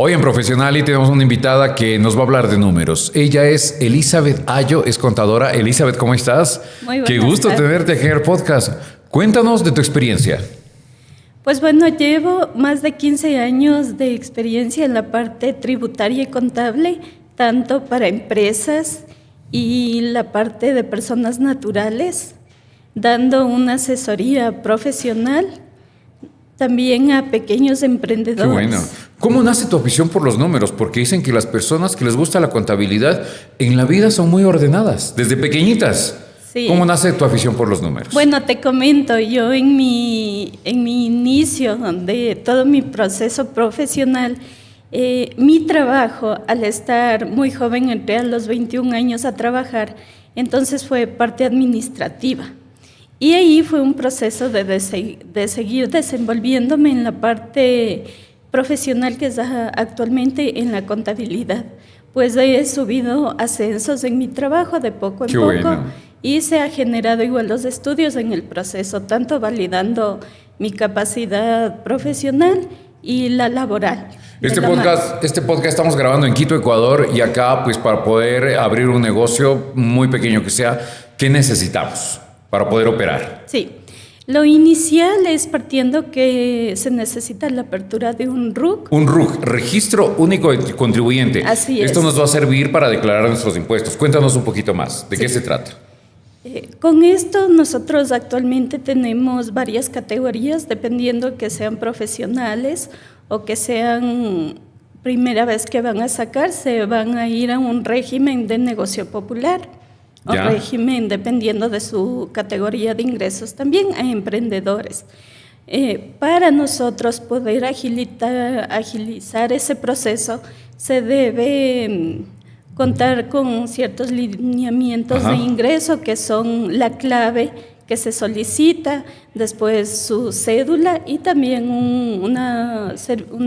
Hoy en Profesional tenemos una invitada que nos va a hablar de números. Ella es Elizabeth Ayo, es contadora. Elizabeth, ¿cómo estás? Muy buenas Qué gusto tardes. tenerte aquí en el podcast. Cuéntanos de tu experiencia. Pues bueno, llevo más de 15 años de experiencia en la parte tributaria y contable, tanto para empresas y la parte de personas naturales, dando una asesoría profesional también a pequeños emprendedores. Qué bueno. ¿Cómo nace tu afición por los números? Porque dicen que las personas que les gusta la contabilidad en la vida son muy ordenadas, desde pequeñitas. Sí. ¿Cómo nace tu afición por los números? Bueno, te comento, yo en mi inicio de todo mi proceso profesional, mi trabajo, al estar muy joven, entré a los 21 años a trabajar, entonces fue parte administrativa. Y ahí fue un proceso de seguir desenvolviéndome en la parte profesional que es actualmente en la contabilidad. Pues he subido ascensos en mi trabajo de poco en Qué poco. bueno. Y se ha generado igual los estudios en el proceso, tanto validando mi capacidad profesional y la laboral. Este podcast estamos grabando en Quito, Ecuador, y acá, pues para poder abrir un negocio muy pequeño que sea, ¿qué necesitamos para poder operar? Sí, lo inicial es partiendo que se necesita la apertura de un RUC. Un RUC, Registro Único de Contribuyente. Así es. Esto nos va a servir para declarar nuestros impuestos. Cuéntanos un poquito más, ¿de qué se trata? Con esto nosotros actualmente tenemos varias categorías, dependiendo que sean profesionales o que sean primera vez que van a sacar, se van a ir a un régimen de negocio popular o Ya. régimen, dependiendo de su categoría de ingresos, también a emprendedores. Para nosotros poder agilizar ese proceso, se debe contar con ciertos lineamientos Ajá. de ingreso que son la clave que se solicita, después su cédula y también una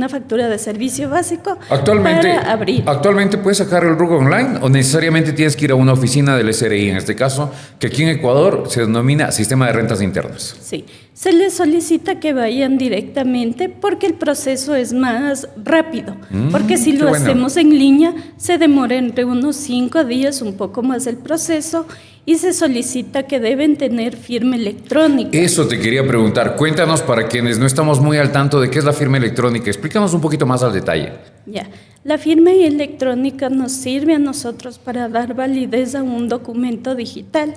factura de servicio básico para abrir. Actualmente puedes sacar el RUC online o necesariamente tienes que ir a una oficina del SRI, en este caso, que aquí en Ecuador se denomina Sistema de Rentas Internas. Sí, se les solicita que vayan directamente porque el proceso es más rápido, porque si lo hacemos en línea se demora entre unos 5 días, un poco más el proceso, y se solicita que deben tener firma electrónica. Eso te quería preguntar. Cuéntanos para quienes no estamos muy al tanto de qué es la firma electrónica. Explícanos un poquito más al detalle. Ya, la firma electrónica nos sirve a nosotros para dar validez a un documento digital.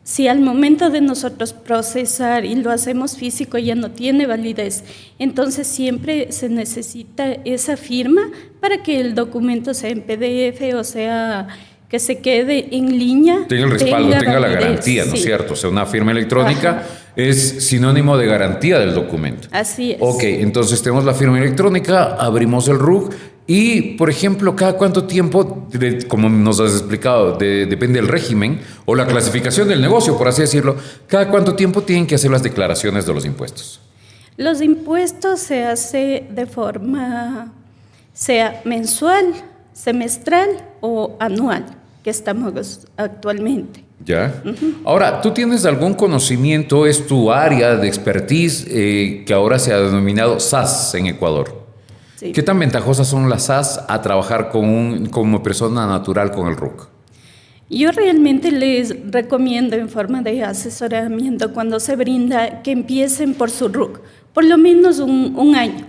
Si al momento de nosotros procesar y lo hacemos físico ya no tiene validez, entonces siempre se necesita esa firma para que el documento sea en PDF o sea que se quede en línea. Tenga el respaldo, tenga la validez, garantía, ¿no es sí. cierto? O sea, una firma electrónica Ajá. es sinónimo de garantía del documento. Así es. Ok, entonces tenemos la firma electrónica, abrimos el RUC y, por ejemplo, ¿cada cuánto tiempo, como nos has explicado, depende del régimen o la clasificación del negocio, por así decirlo, cada cuánto tiempo tienen que hacer las declaraciones de los impuestos? Los impuestos se hace de forma, sea mensual, semestral o anual, que estamos actualmente. ¿Ya? Ahora, ¿tú tienes algún conocimiento, es tu área de expertise que ahora se ha denominado SAS en Ecuador? Sí. ¿Qué tan ventajosas son las SAS a trabajar como persona natural con el RUC? Yo realmente les recomiendo en forma de asesoramiento cuando se brinda que empiecen por su RUC, por lo menos un año,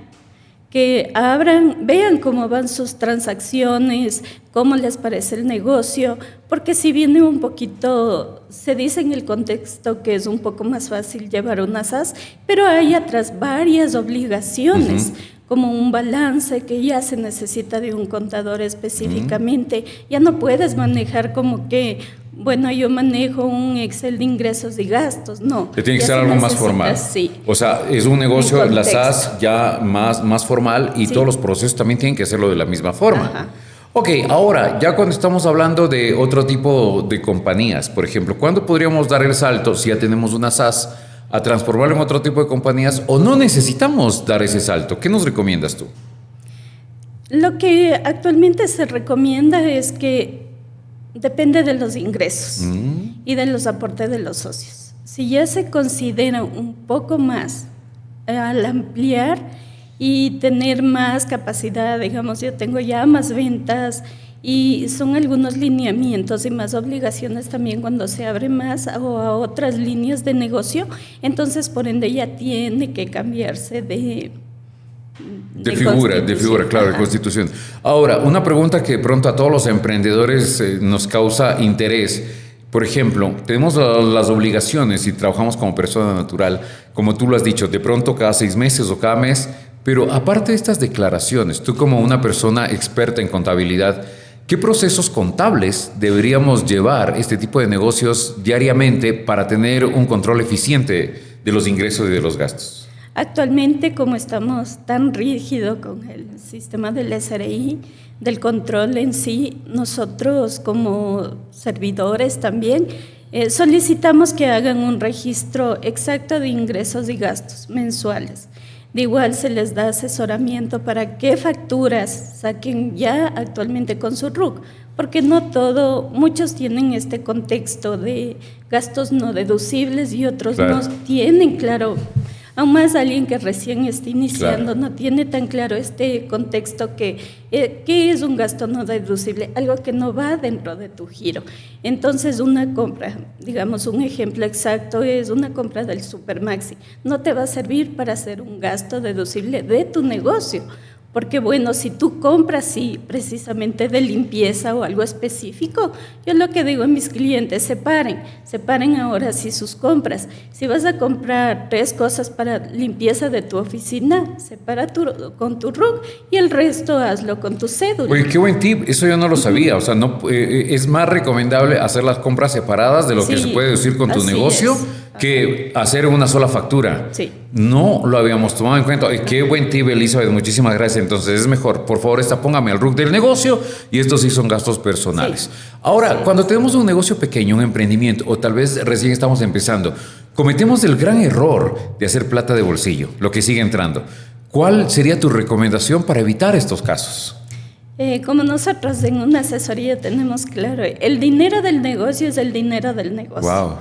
que abran, vean cómo van sus transacciones, cómo les parece el negocio, porque si viene un poquito, se dice en el contexto que es un poco más fácil llevar una SAS, pero hay atrás varias obligaciones, como un balance que ya se necesita de un contador específicamente. Ya no puedes manejar como que, bueno, yo manejo un Excel de ingresos y gastos, no. Que tiene que ya ser se algo más necesita, formal. Sí. O sea, es un negocio, En la contexto. SAS ya más formal y Sí. todos los procesos también tienen que hacerlo de la misma forma. Ajá. Ok, ahora, ya cuando estamos hablando de otro tipo de compañías, por ejemplo, ¿cuándo podríamos dar el salto, si ya tenemos una SAS, a transformarlo en otro tipo de compañías o no necesitamos dar ese salto? ¿Qué nos recomiendas tú? Lo que actualmente se recomienda es que depende de los ingresos y de los aportes de los socios. Si ya se considera un poco más al ampliar, y tener más capacidad, digamos, yo tengo ya más ventas y son algunos lineamientos y más obligaciones también cuando se abre más o a otras líneas de negocio, entonces por ende ya tiene que cambiarse de figura, claro, de constitución. Ahora, una pregunta que de pronto a todos los emprendedores nos causa interés. Por ejemplo, tenemos las obligaciones y trabajamos como persona natural, como tú lo has dicho, de pronto cada 6 meses o cada mes, pero aparte de estas declaraciones, tú como una persona experta en contabilidad, ¿qué procesos contables deberíamos llevar este tipo de negocios diariamente para tener un control eficiente de los ingresos y de los gastos? Actualmente, como estamos tan rígidos con el sistema del SRI, del control en sí, nosotros como servidores también solicitamos que hagan un registro exacto de ingresos y gastos mensuales. De igual se les da asesoramiento para qué facturas saquen ya actualmente con su RUC, porque muchos tienen este contexto de gastos no deducibles y otros no tienen claro. Aún más alguien que recién está iniciando, no tiene tan claro este contexto ¿qué es un gasto no deducible? Algo que no va dentro de tu giro. Entonces, una compra, digamos, un ejemplo exacto es una compra del Supermaxi. No te va a servir para hacer un gasto deducible de tu negocio. Porque bueno, si tú compras sí, precisamente de limpieza o algo específico, yo lo que digo a mis clientes, separen ahora sí sus compras. Si vas a comprar 3 cosas para limpieza de tu oficina, separa con tu RUC y el resto hazlo con tu cédula. Oye, qué buen tip, eso yo no lo sabía. O sea, no, es más recomendable hacer las compras separadas de lo que se puede decir con tu negocio que hacer una sola factura. Sí. No lo habíamos tomado en cuenta. Qué buen tip, Elizabeth, muchísimas gracias. Entonces es mejor, por favor, póngame el RUC del negocio y estos sí son gastos personales. Sí. Ahora, cuando tenemos un negocio pequeño, un emprendimiento, o tal vez recién estamos empezando, cometemos el gran error de hacer plata de bolsillo, lo que sigue entrando. ¿Cuál sería tu recomendación para evitar estos casos? Como nosotros en una asesoría tenemos claro, el dinero del negocio es el dinero del negocio. Wow.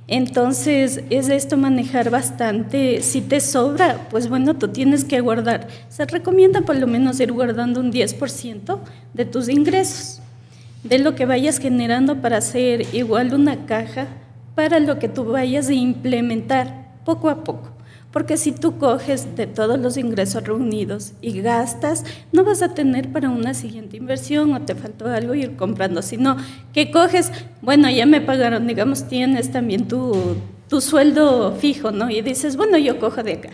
Entonces, es esto manejar bastante. Si te sobra, pues bueno, tú tienes que guardar. Se recomienda por lo menos ir guardando un 10% de tus ingresos, de lo que vayas generando para hacer igual una caja para lo que tú vayas a implementar poco a poco. Porque si tú coges de todos los ingresos reunidos y gastas, no vas a tener para una siguiente inversión o te faltó algo ir comprando, sino que coges, bueno, ya me pagaron, digamos, tienes también tu sueldo fijo, ¿no? Y dices, bueno, yo cojo de acá,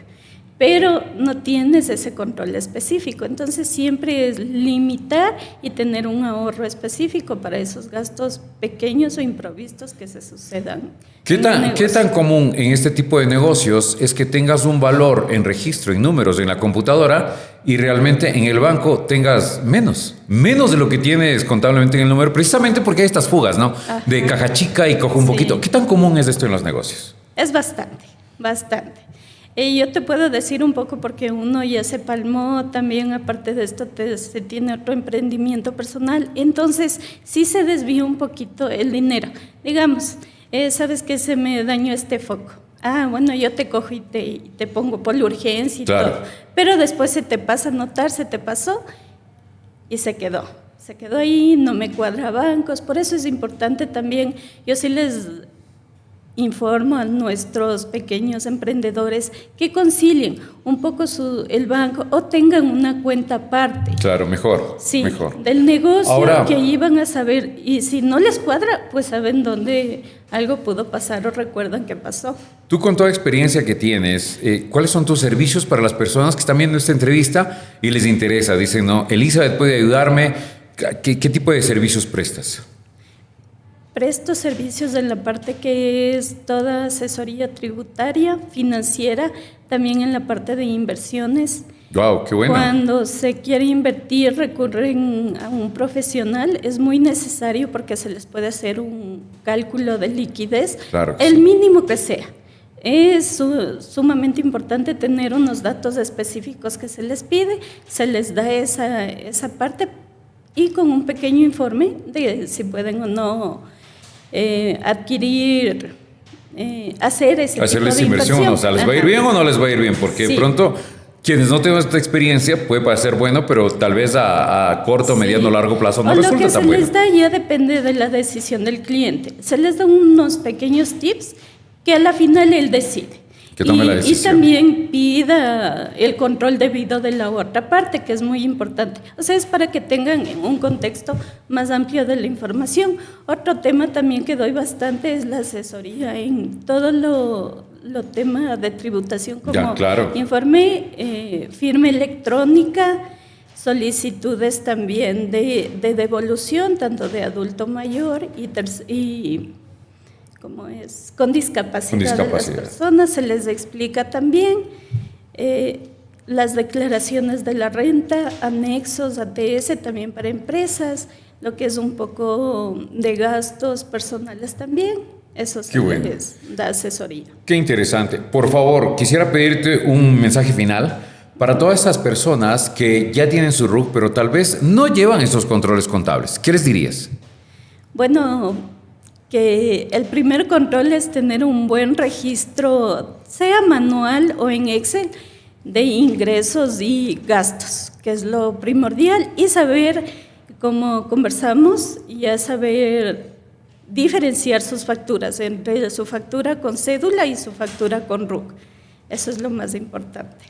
pero no tienes ese control específico. Entonces siempre es limitar y tener un ahorro específico para esos gastos pequeños o imprevistos que se sucedan. ¿Qué tan común en este tipo de negocios es que tengas un valor en registro, en números, en la computadora y realmente en el banco tengas menos de lo que tienes contablemente en el número, precisamente porque hay estas fugas, ¿no? Ajá. De caja chica y cojo un poquito. ¿Qué tan común es esto en los negocios? Es bastante. Yo te puedo decir un poco porque uno ya se palmó, también aparte de esto se tiene otro emprendimiento personal, entonces sí se desvió un poquito el dinero. Digamos, ¿sabes qué? Se me dañó este foco. Bueno, yo te cojo y te pongo por la urgencia y todo, pero después se te pasa a notar, se te pasó y se quedó ahí, no me cuadra bancos. Por eso es importante también, yo sí les informo a nuestros pequeños emprendedores que concilien un poco el banco o tengan una cuenta aparte. Claro, mejor. Sí, mejor. Del negocio. Ahora, que ahí van a saber, y si no les cuadra, pues saben dónde algo pudo pasar o recuerdan qué pasó. Tú, con toda experiencia que tienes, ¿cuáles son tus servicios para las personas que están viendo esta entrevista y les interesa? Dicen, no, Elizabeth puede ayudarme. ¿Qué tipo de servicios prestas? Presto servicios en la parte que es toda asesoría tributaria, financiera, también en la parte de inversiones. ¡Wow, qué bueno! Cuando se quiere invertir, recurren a un profesional. Es muy necesario porque se les puede hacer un cálculo de liquidez, claro que el mínimo que sea. Es sumamente importante tener unos datos específicos que se les pide, se les da esa parte y con un pequeño informe de si pueden o no adquirir, hacer ese tipo de inversión. O sea, ¿les va a ir bien o no les va a ir bien? Porque pronto Quienes no tengan esta experiencia puede parecer bueno, pero tal vez a corto, Sí. mediano, largo plazo no O lo resulta que tan se bueno. les da ya depende de la decisión del cliente. Se les da unos pequeños tips que a la final él decide. Que tome la Y decisión. también pida el control debido de la otra parte, que es muy importante. O sea, es para que tengan un contexto más amplio de la información. Otro tema también que doy bastante es la asesoría en todo lo tema de tributación, como Ya, claro. informe, firma electrónica, solicitudes también de devolución, tanto de adulto mayor y como es con discapacidad, de discapacidad. las personas, se les explica también las declaraciones de la renta, anexos, ATS también para empresas, lo que es un poco de gastos personales también, eso se Qué bueno. les da asesoría. Qué interesante. Por favor, quisiera pedirte un mensaje final para todas esas personas que ya tienen su RUC, pero tal vez no llevan esos controles contables. ¿Qué les dirías? Bueno, que el primer control es tener un buen registro, sea manual o en Excel, de ingresos y gastos, que es lo primordial, y saber, como conversamos, ya saber diferenciar sus facturas entre su factura con cédula y su factura con RUC. Eso es lo más importante.